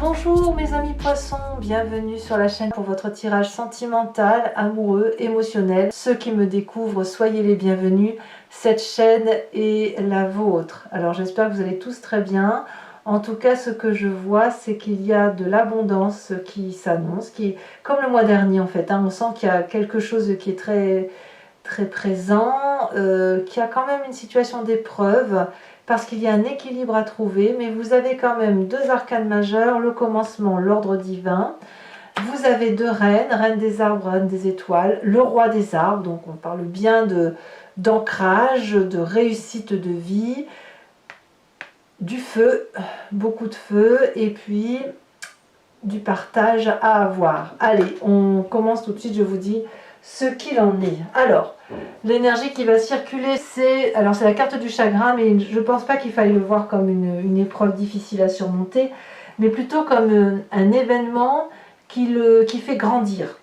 Bonjour mes amis poissons, bienvenue sur la chaîne pour votre tirage sentimental, amoureux, émotionnel. Ceux qui me découvrent, soyez les bienvenus, cette chaîne est la vôtre. Alors j'espère que vous allez tous très bien. En tout cas, ce que je vois, c'est qu'il y a de l'abondance qui s'annonce, qui comme le mois dernier en fait, on sent qu'il y a quelque chose qui est très présent, qu'il y a quand même une situation d'épreuve, parce qu'il y a un équilibre à trouver, mais vous avez quand même deux arcanes majeures, le commencement, l'ordre divin. Vous avez deux reines, reine des arbres, reine des étoiles, le roi des arbres, donc on parle bien d'ancrage, de réussite de vie, du feu, beaucoup de feu, et puis du partage à avoir. Allez, on commence tout de suite, je vous dis ce qu'il en est. Alors, l'énergie qui va circuler, c'est la carte du chagrin, mais je ne pense pas qu'il faille le voir comme une épreuve difficile à surmonter, mais plutôt comme un événement qui fait grandir.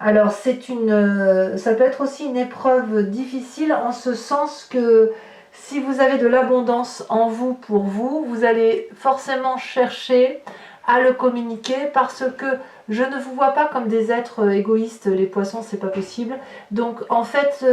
Alors, ça peut être aussi une épreuve difficile en ce sens que si vous avez de l'abondance en vous pour vous, vous allez forcément chercher à le communiquer parce que je ne vous vois pas comme des êtres égoïstes, les poissons, c'est pas possible. Donc en fait,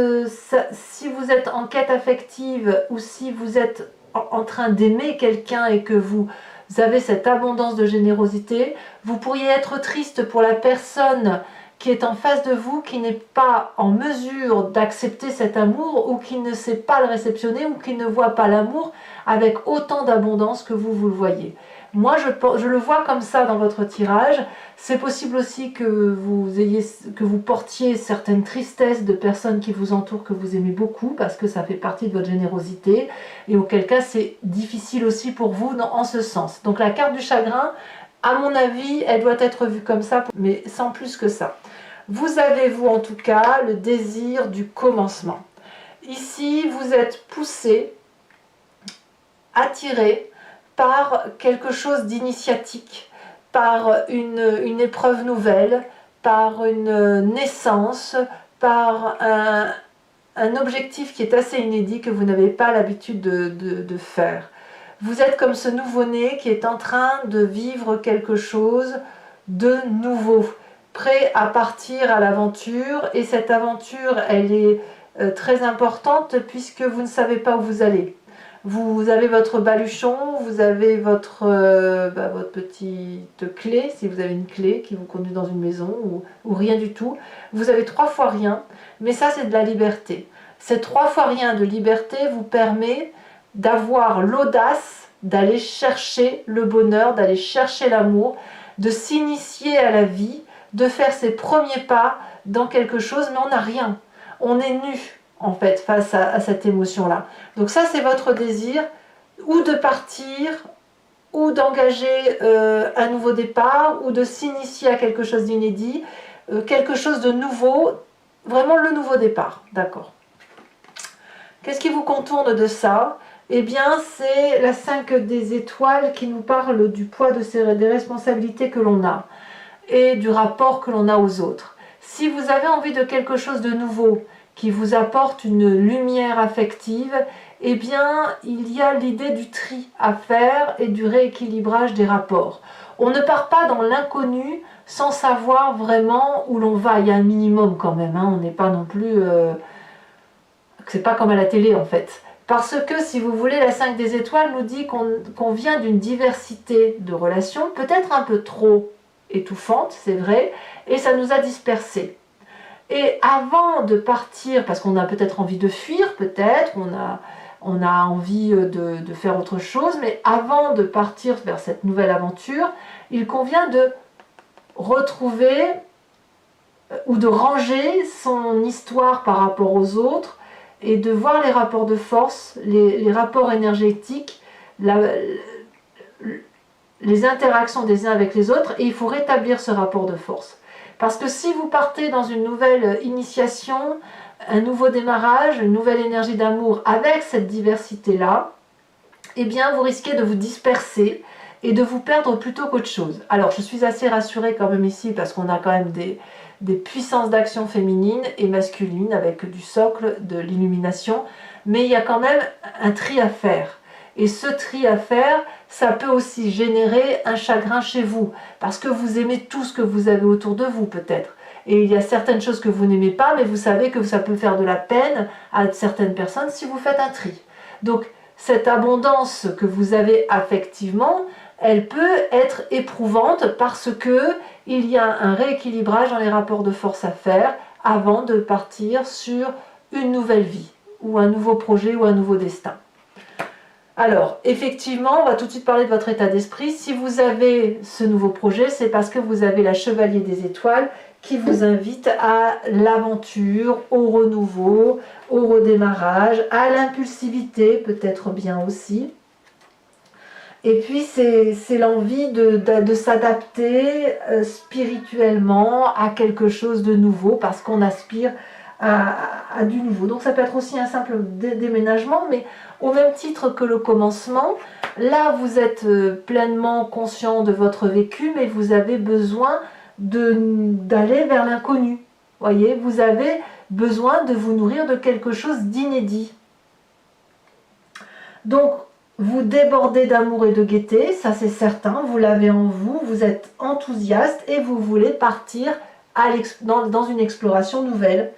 si vous êtes en quête affective ou si vous êtes en train d'aimer quelqu'un et que vous avez cette abondance de générosité, vous pourriez être triste pour la personne qui est en face de vous, qui n'est pas en mesure d'accepter cet amour ou qui ne sait pas le réceptionner ou qui ne voit pas l'amour avec autant d'abondance que vous le voyez. Moi, je le vois comme ça dans votre tirage. C'est possible aussi que vous portiez certaines tristesses de personnes qui vous entourent, que vous aimez beaucoup, parce que ça fait partie de votre générosité, et auquel cas c'est difficile aussi pour vous en ce sens. Donc la carte du chagrin, à mon avis, elle doit être vue comme ça, mais sans plus que ça. Vous avez, vous en tout cas, le désir du commencement. Ici, vous êtes poussé, attiré par quelque chose d'initiatique, par une épreuve nouvelle, par une naissance, par un objectif qui est assez inédit que vous n'avez pas l'habitude de faire. Vous êtes comme ce nouveau-né qui est en train de vivre quelque chose de nouveau, prêt à partir à l'aventure, et cette aventure, elle est très importante puisque vous ne savez pas où vous allez. Vous avez votre baluchon, vous avez votre petite clé, si vous avez une clé qui vous conduit dans une maison, ou rien du tout. Vous avez 3 fois rien, mais ça c'est de la liberté. Ces 3 fois rien de liberté vous permet d'avoir l'audace d'aller chercher le bonheur, d'aller chercher l'amour, de s'initier à la vie, de faire ses premiers pas dans quelque chose, mais on n'a rien. On est nu en fait face à cette émotion-là. Donc ça c'est votre désir, ou de partir, ou d'engager un nouveau départ, ou de s'initier à quelque chose d'inédit, quelque chose de nouveau, vraiment le nouveau départ, d'accord. Qu'est-ce qui vous contourne de ça? Eh bien, c'est la 5 des étoiles qui nous parle du poids des responsabilités que l'on a et du rapport que l'on a aux autres. Si vous avez envie de quelque chose de nouveau qui vous apporte une lumière affective, eh bien, il y a l'idée du tri à faire et du rééquilibrage des rapports. On ne part pas dans l'inconnu sans savoir vraiment où l'on va. Il y a un minimum quand même, on n'est pas non plus... c'est pas comme à la télé en fait. Parce que si vous voulez, la 5 des étoiles nous dit qu'on vient d'une diversité de relations, peut-être un peu trop étouffante, c'est vrai, et ça nous a dispersés. Et avant de partir, parce qu'on a peut-être envie de fuir, peut-être, on a envie de faire autre chose, mais avant de partir vers cette nouvelle aventure, il convient de retrouver ou de ranger son histoire par rapport aux autres, et de voir les rapports de force, les rapports énergétiques, les interactions des uns avec les autres, et il faut rétablir ce rapport de force. Parce que si vous partez dans une nouvelle initiation, un nouveau démarrage, une nouvelle énergie d'amour avec cette diversité-là, eh bien vous risquez de vous disperser et de vous perdre plutôt qu'autre chose. Alors je suis assez rassurée quand même ici parce qu'on a quand même des puissances d'action féminines et masculines avec du socle, de l'illumination, mais il y a quand même un tri à faire. Et ce tri à faire, ça peut aussi générer un chagrin chez vous, parce que vous aimez tout ce que vous avez autour de vous peut-être. Et il y a certaines choses que vous n'aimez pas, mais vous savez que ça peut faire de la peine à certaines personnes si vous faites un tri. Donc, cette abondance que vous avez affectivement, elle peut être éprouvante parce que il y a un rééquilibrage dans les rapports de force à faire avant de partir sur une nouvelle vie, ou un nouveau projet, ou un nouveau destin. Alors, effectivement, on va tout de suite parler de votre état d'esprit. Si vous avez ce nouveau projet, c'est parce que vous avez la Chevalier des Étoiles qui vous invite à l'aventure, au renouveau, au redémarrage, à l'impulsivité, peut-être bien aussi. Et puis, c'est l'envie de s'adapter spirituellement à quelque chose de nouveau, parce qu'on aspire à du nouveau. Donc ça peut être aussi un simple déménagement, mais au même titre que le commencement, là vous êtes pleinement conscient de votre vécu, mais vous avez besoin d'aller vers l'inconnu. Voyez, vous avez besoin de vous nourrir de quelque chose d'inédit. Donc vous débordez d'amour et de gaieté, ça c'est certain, vous l'avez en vous, vous êtes enthousiaste et vous voulez partir dans une exploration nouvelle.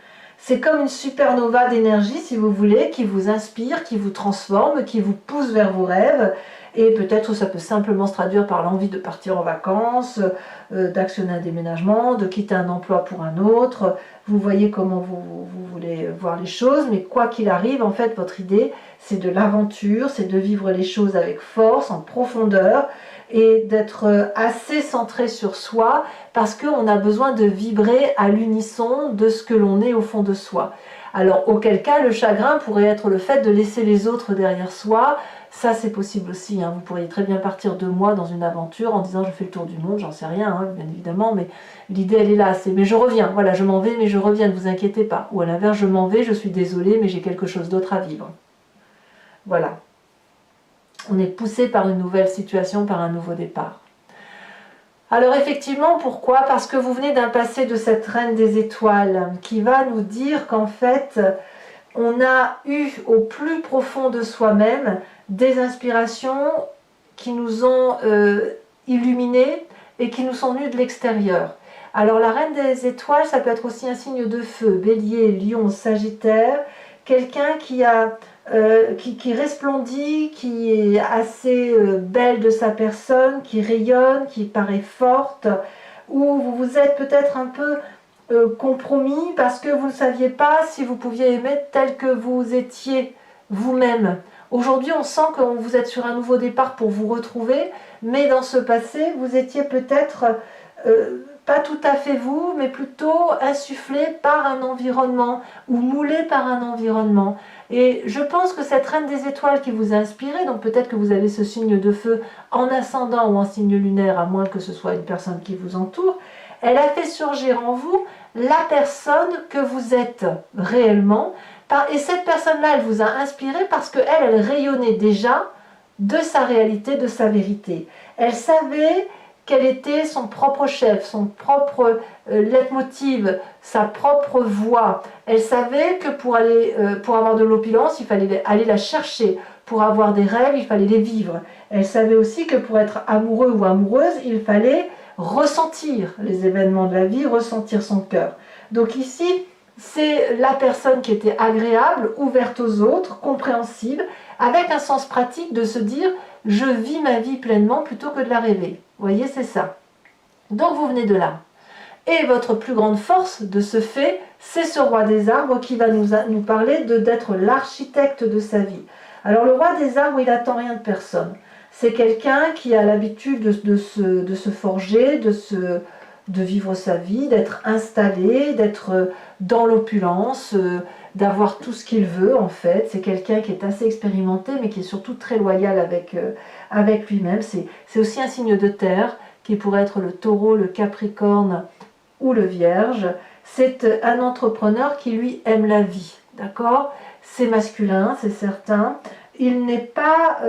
C'est comme une supernova d'énergie, si vous voulez, qui vous inspire, qui vous transforme, qui vous pousse vers vos rêves. Et peut-être ça peut simplement se traduire par l'envie de partir en vacances, d'actionner un déménagement, de quitter un emploi pour un autre. Vous voyez comment vous voulez voir les choses, mais quoi qu'il arrive, en fait, votre idée, c'est de l'aventure, c'est de vivre les choses avec force, en profondeur, et d'être assez centré sur soi, parce qu'on a besoin de vibrer à l'unisson de ce que l'on est au fond de soi. Alors, auquel cas, le chagrin pourrait être le fait de laisser les autres derrière soi. Ça, c'est possible aussi, hein. Vous pourriez très bien partir 2 mois dans une aventure en disant je fais le tour du monde, j'en sais rien, hein, bien évidemment, mais l'idée elle est là, c'est mais je reviens, voilà, je m'en vais mais je reviens, ne vous inquiétez pas. Ou à l'inverse, je m'en vais, je suis désolée mais j'ai quelque chose d'autre à vivre. Voilà. On est poussé par une nouvelle situation, par un nouveau départ. Alors effectivement, pourquoi? Parce que vous venez d'un passé de cette reine des étoiles qui va nous dire qu'en fait, on a eu au plus profond de soi-même des inspirations qui nous ont illuminés et qui nous sont venues de l'extérieur. Alors la reine des étoiles, ça peut être aussi un signe de feu, bélier, lion, sagittaire, quelqu'un qui resplendit, qui est assez belle de sa personne, qui rayonne, qui paraît forte, où vous vous êtes peut-être un peu compromis parce que vous ne saviez pas si vous pouviez aimer tel que vous étiez vous-même. Aujourd'hui, on sent que vous êtes sur un nouveau départ pour vous retrouver, mais dans ce passé, vous étiez peut-être pas tout à fait vous, mais plutôt insufflé par un environnement ou moulé par un environnement. Et je pense que cette reine des étoiles qui vous a inspiré, donc peut-être que vous avez ce signe de feu en ascendant ou en signe lunaire, à moins que ce soit une personne qui vous entoure, elle a fait surgir en vous la personne que vous êtes réellement. Et cette personne-là, elle vous a inspiré parce qu'elle, elle rayonnait déjà de sa réalité, de sa vérité. Elle savait quel était son propre chef, son propre leitmotiv, sa propre voix. Elle savait que pour avoir de l'opulence, il fallait aller la chercher. Pour avoir des rêves, il fallait les vivre. Elle savait aussi que pour être amoureux ou amoureuse, il fallait ressentir les événements de la vie, ressentir son cœur. Donc ici, c'est la personne qui était agréable, ouverte aux autres, compréhensible, avec un sens pratique de se dire « je vis ma vie pleinement plutôt que de la rêver ». Vous voyez, c'est ça. Donc vous venez de là. Et votre plus grande force de ce fait, c'est ce roi des arbres qui va nous parler d'être l'architecte de sa vie. Alors le roi des arbres, il n'attend rien de personne. C'est quelqu'un qui a l'habitude de se forger, de vivre sa vie, d'être installé, d'être dans l'opulence, d'avoir tout ce qu'il veut en fait. C'est quelqu'un qui est assez expérimenté mais qui est surtout très loyal avec lui-même. C'est aussi un signe de terre qui pourrait être le taureau, le capricorne ou le vierge. C'est un entrepreneur qui lui aime la vie, d'accord? C'est masculin, c'est certain. Il n'est pas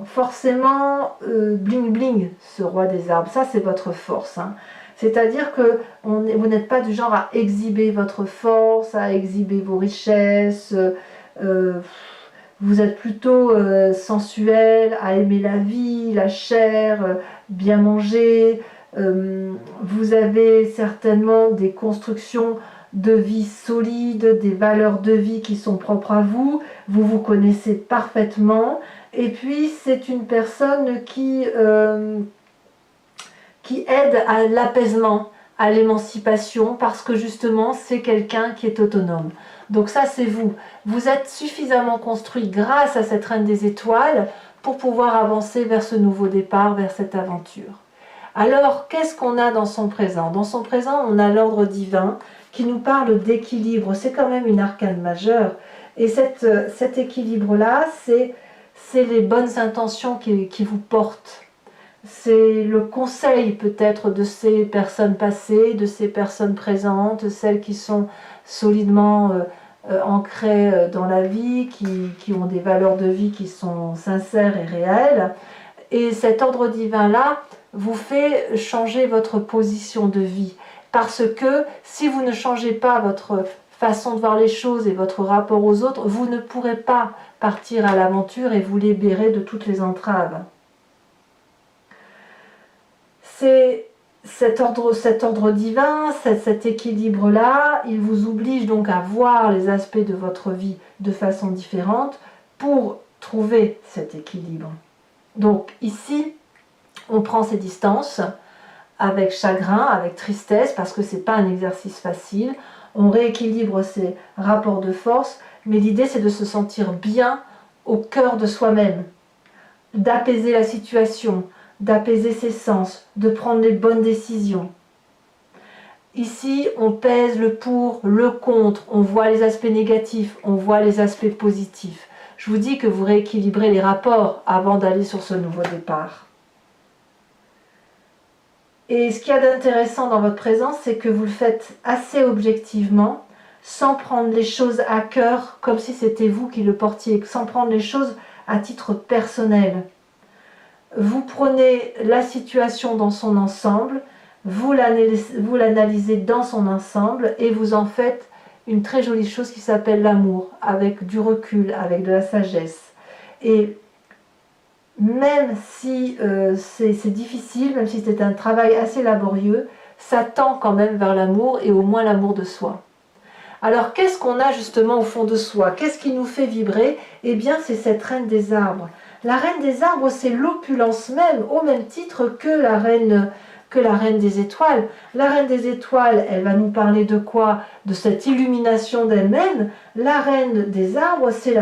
forcément bling bling, ce roi des arbres. Ça, c'est votre force, hein. C'est-à-dire que vous n'êtes pas du genre à exhiber votre force, à exhiber vos richesses. Vous vous êtes plutôt sensuel, à aimer la vie, la chair, bien manger. Vous avez certainement des constructions de vie solides, des valeurs de vie qui sont propres à vous. Vous vous connaissez parfaitement. Et puis, c'est une personne qui aide à l'apaisement, à l'émancipation, parce que justement, c'est quelqu'un qui est autonome. Donc ça, c'est vous. Vous êtes suffisamment construit grâce à cette reine des étoiles pour pouvoir avancer vers ce nouveau départ, vers cette aventure. Alors, qu'est-ce qu'on a dans son présent? Dans son présent, on a l'ordre divin qui nous parle d'équilibre. C'est quand même une arcane majeure. Et cet équilibre-là, c'est les bonnes intentions qui vous portent. C'est le conseil peut-être de ces personnes passées, de ces personnes présentes, celles qui sont solidement ancrées dans la vie, qui ont des valeurs de vie qui sont sincères et réelles. Et cet ordre divin-là vous fait changer votre position de vie. Parce que si vous ne changez pas votre façon de voir les choses et votre rapport aux autres, vous ne pourrez pas partir à l'aventure et vous libérer de toutes les entraves. C'est cet ordre divin, cet équilibre-là, il vous oblige donc à voir les aspects de votre vie de façon différente pour trouver cet équilibre. Donc ici, on prend ses distances avec chagrin, avec tristesse, parce que ce n'est pas un exercice facile. On rééquilibre ses rapports de force, mais l'idée c'est de se sentir bien au cœur de soi-même, d'apaiser la situation, d'apaiser ses sens, de prendre les bonnes décisions. Ici, on pèse le pour, le contre, on voit les aspects négatifs, on voit les aspects positifs. Je vous dis que vous rééquilibrez les rapports avant d'aller sur ce nouveau départ. Et ce qu'il y a d'intéressant dans votre présence, c'est que vous le faites assez objectivement, sans prendre les choses à cœur, comme si c'était vous qui le portiez, sans prendre les choses à titre personnel. Vous prenez la situation dans son ensemble, vous l'analysez dans son ensemble et vous en faites une très jolie chose qui s'appelle l'amour, avec du recul, avec de la sagesse. Et même si c'est difficile, même si c'est un travail assez laborieux, ça tend quand même vers l'amour et au moins l'amour de soi. Alors qu'est-ce qu'on a justement au fond de soi? Qu'est-ce qui nous fait vibrer? Eh bien c'est cette reine des arbres. La reine des arbres, c'est l'opulence même, au même titre que la reine des étoiles. La reine des étoiles, elle va nous parler de quoi? De cette illumination d'elle-même. La reine des arbres, c'est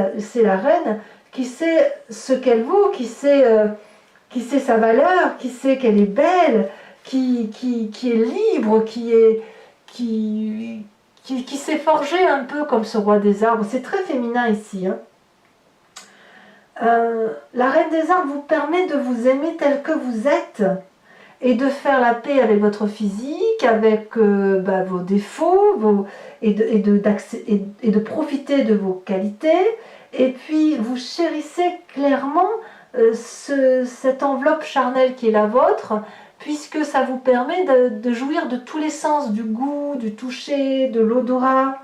la reine qui sait ce qu'elle vaut, qui sait sa valeur, qui sait qu'elle est belle, qui est libre, qui s'est forgé un peu comme ce roi des arbres. C'est très féminin ici. Hein. La reine des arbres vous permet de vous aimer tel que vous êtes et de faire la paix avec votre physique, avec vos défauts et de profiter de vos qualités. Et puis vous chérissez clairement cette enveloppe charnelle qui est la vôtre, puisque ça vous permet de jouir de tous les sens, du goût, du toucher, de l'odorat.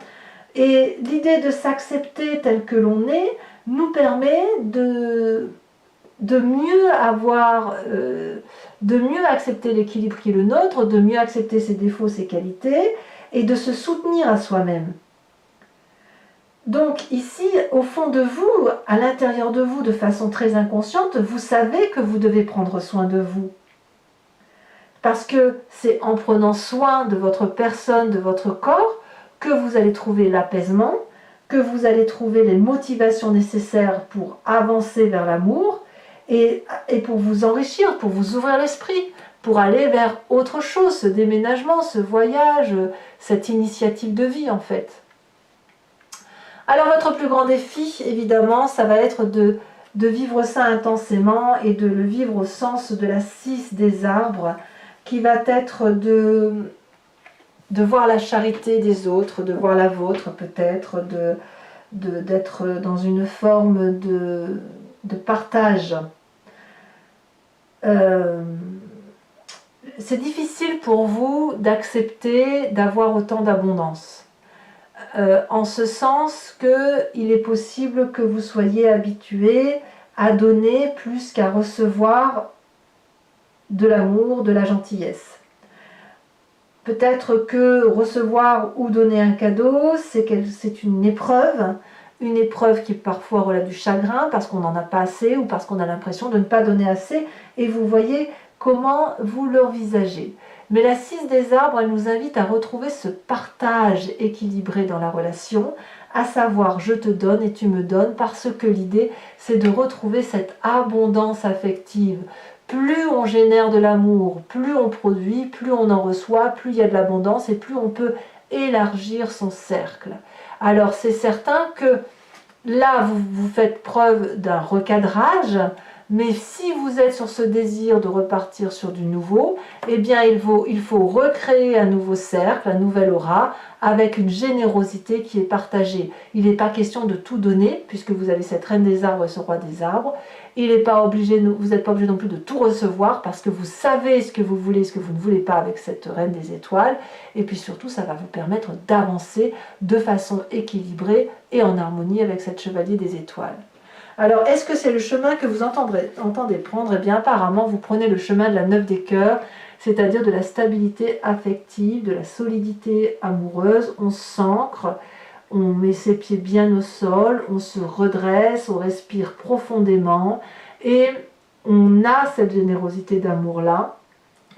Et l'idée de s'accepter tel que l'on est nous permet de mieux de mieux accepter l'équilibre qui est le nôtre, de mieux accepter ses défauts, ses qualités, et de se soutenir à soi-même. Donc ici, au fond de vous, à l'intérieur de vous, de façon très inconsciente, vous savez que vous devez prendre soin de vous. Parce que c'est en prenant soin de votre personne, de votre corps, que vous allez trouver l'apaisement, que vous allez trouver les motivations nécessaires pour avancer vers l'amour et pour vous enrichir, pour vous ouvrir l'esprit, pour aller vers autre chose, ce déménagement, ce voyage, cette initiative de vie en fait. Alors votre plus grand défi, évidemment, ça va être de vivre ça intensément et de le vivre au sens de la 6 des arbres, qui va être de voir la charité des autres, de voir la vôtre peut-être, d'être dans une forme de partage. C'est difficile pour vous d'accepter d'avoir autant d'abondance. en ce sens qu'il est possible que vous soyez habitué à donner plus qu'à recevoir de l'amour, de la gentillesse. Peut-être que recevoir ou donner un cadeau, c'est une épreuve qui parfois relève du chagrin parce qu'on n'en a pas assez ou parce qu'on a l'impression de ne pas donner assez, et vous voyez comment vous l'envisagez. Mais la 6 des arbres, elle nous invite à retrouver ce partage équilibré dans la relation, à savoir je te donne et tu me donnes, parce que l'idée c'est de retrouver cette abondance affective. Plus on génère de l'amour, plus on produit, plus on en reçoit, plus il y a de l'abondance et plus on peut élargir son cercle. Alors c'est certain que là vous faites preuve d'un recadrage, mais si vous êtes sur ce désir de repartir sur du nouveau, eh bien il faut recréer un nouveau cercle, un nouvel aura, avec une générosité qui est partagée. Il n'est pas question de tout donner, puisque vous avez cette reine des arbres et ce roi des arbres. Vous n'êtes pas obligé non plus de tout recevoir, parce que vous savez ce que vous voulez et ce que vous ne voulez pas avec cette reine des étoiles. Et puis surtout, ça va vous permettre d'avancer de façon équilibrée et en harmonie avec cette chevalier des étoiles. Alors, est-ce que c'est le chemin que vous entendez prendre? Eh bien, apparemment, vous prenez le chemin de la 9 des cœurs, c'est-à-dire de la stabilité affective, de la solidité amoureuse. On s'ancre, on met ses pieds bien au sol, on se redresse, on respire profondément et on a cette générosité d'amour-là.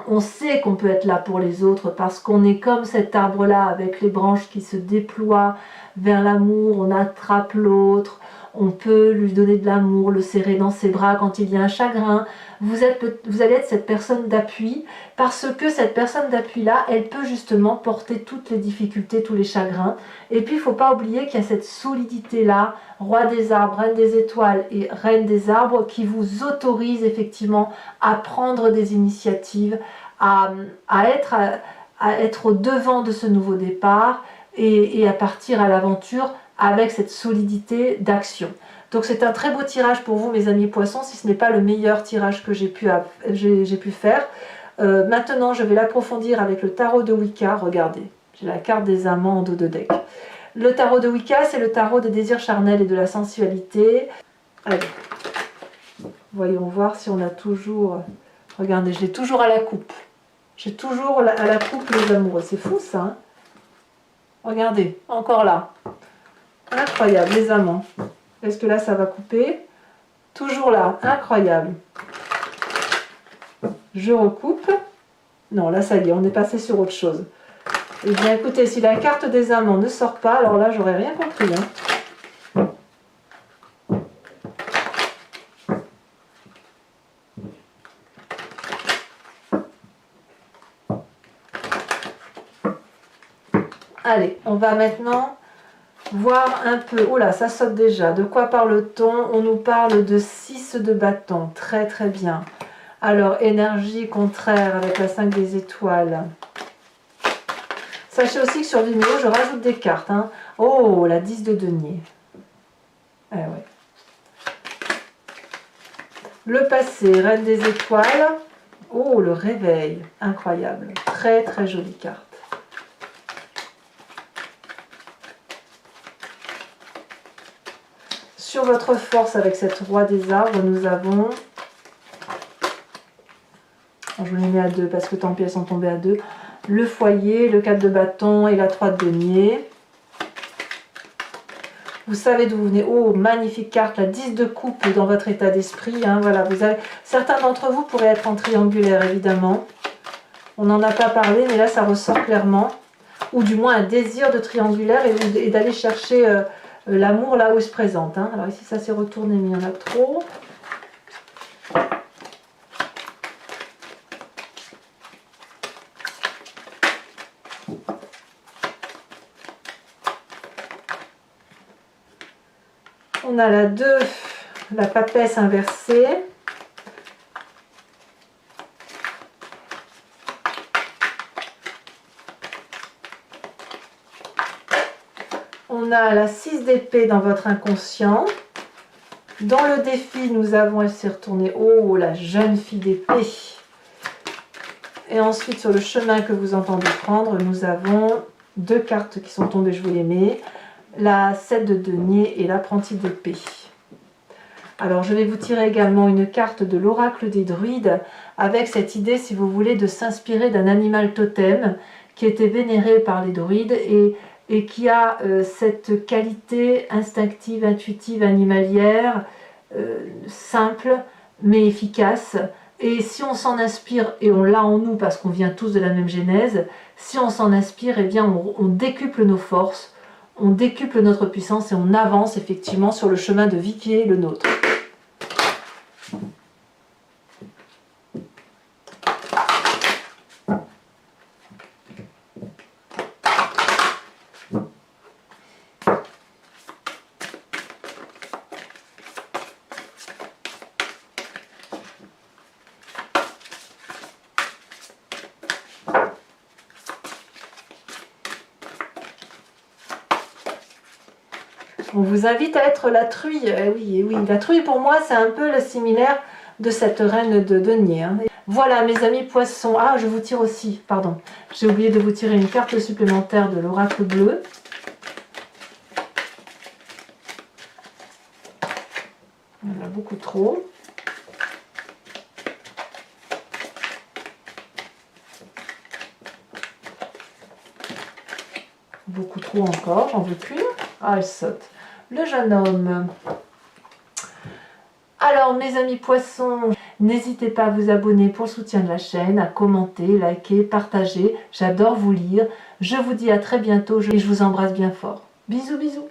On sait qu'on peut être là pour les autres parce qu'on est comme cet arbre-là avec les branches qui se déploient vers l'amour, on attrape l'autre, on peut lui donner de l'amour, le serrer dans ses bras quand il y a un chagrin. Vous allez être cette personne d'appui parce que cette personne d'appui-là, elle peut justement porter toutes les difficultés, tous les chagrins. Et puis il ne faut pas oublier qu'il y a cette solidité-là, roi des arbres, reine des étoiles et reine des arbres, qui vous autorise effectivement à prendre des initiatives, à être au devant de ce nouveau départ et à partir à l'aventure avec cette solidité d'action. Donc c'est un très beau tirage pour vous, mes amis poissons, si ce n'est pas le meilleur tirage que j'ai pu faire. Maintenant, je vais l'approfondir avec le tarot de Wicca. Regardez, j'ai la carte des amants en dos de deck. Le tarot de Wicca, c'est le tarot des désirs charnels et de la sensualité. Allez, voyons voir si on a toujours... Regardez, je l'ai toujours à la coupe. J'ai toujours à la coupe les amoureux. C'est fou ça, hein? Regardez, encore là. Incroyable, les amants. Est-ce que là, ça va couper? Toujours là, incroyable. Je recoupe. Non, là, ça y est, on est passé sur autre chose. Eh bien, écoutez, si la carte des amants ne sort pas, alors là, j'aurais rien compris. Hein. Allez, on va maintenant voir un peu. Oh là, ça saute déjà. De quoi parle-t-on? On nous parle de 6 de bâton. Très très bien. Alors, énergie contraire avec la 5 des étoiles. Sachez aussi que sur Vimeo, je rajoute des cartes. Hein. Oh, la 10 de denier. Eh ouais. Le passé, reine des étoiles. Oh, le réveil. Incroyable. Très très jolie carte. Sur votre force avec cette roi des arbres, nous avons... Je vous les mets à 2 parce que tant pis, elles sont tombées à 2. Le foyer, le 4 de bâton et la 3 de denier. Vous savez d'où vous venez. Oh, magnifique carte, la 10 de coupe dans votre état d'esprit. Hein, voilà, certains d'entre vous pourraient être en triangulaire, évidemment. On n'en a pas parlé, mais là, ça ressort clairement. Ou du moins un désir de triangulaire et d'aller chercher... l'amour là où il se présente. Hein. Alors ici, ça s'est retourné, mais il y en a trop. On a la 2, la papesse inversée. On a la 6 d'épée dans votre inconscient. Dans le défi, nous avons, elle s'est retournée, oh, la jeune fille d'épée. Et ensuite, sur le chemin que vous entendez prendre, nous avons 2 cartes qui sont tombées, je vous les mets. La 7 de denier et l'apprenti d'épée. Alors je vais vous tirer également une carte de l'oracle des druides avec cette idée, si vous voulez, de s'inspirer d'un animal totem qui était vénéré par les druides et qui a cette qualité instinctive, intuitive, animalière, simple mais efficace. Et si on s'en inspire, et on l'a en nous parce qu'on vient tous de la même genèse, si on s'en inspire, eh bien on décuple nos forces, on décuple notre puissance et on avance effectivement sur le chemin de vie qui est le nôtre. On vous invite à être la truie. Oui, oui, la truie pour moi c'est un peu le similaire de cette reine de denier. Hein. Voilà mes amis poissons. Ah, je vous tire aussi, pardon. J'ai oublié de vous tirer une carte supplémentaire de l'oracle bleu. Il y en a beaucoup trop. Beaucoup trop encore, j'en veux qu'une. Ah, elle saute. Le jeune homme. Alors mes amis poissons, n'hésitez pas à vous abonner pour le soutien de la chaîne, à commenter, liker, partager. J'adore vous lire. Je vous dis à très bientôt et je vous embrasse bien fort. Bisous, bisous.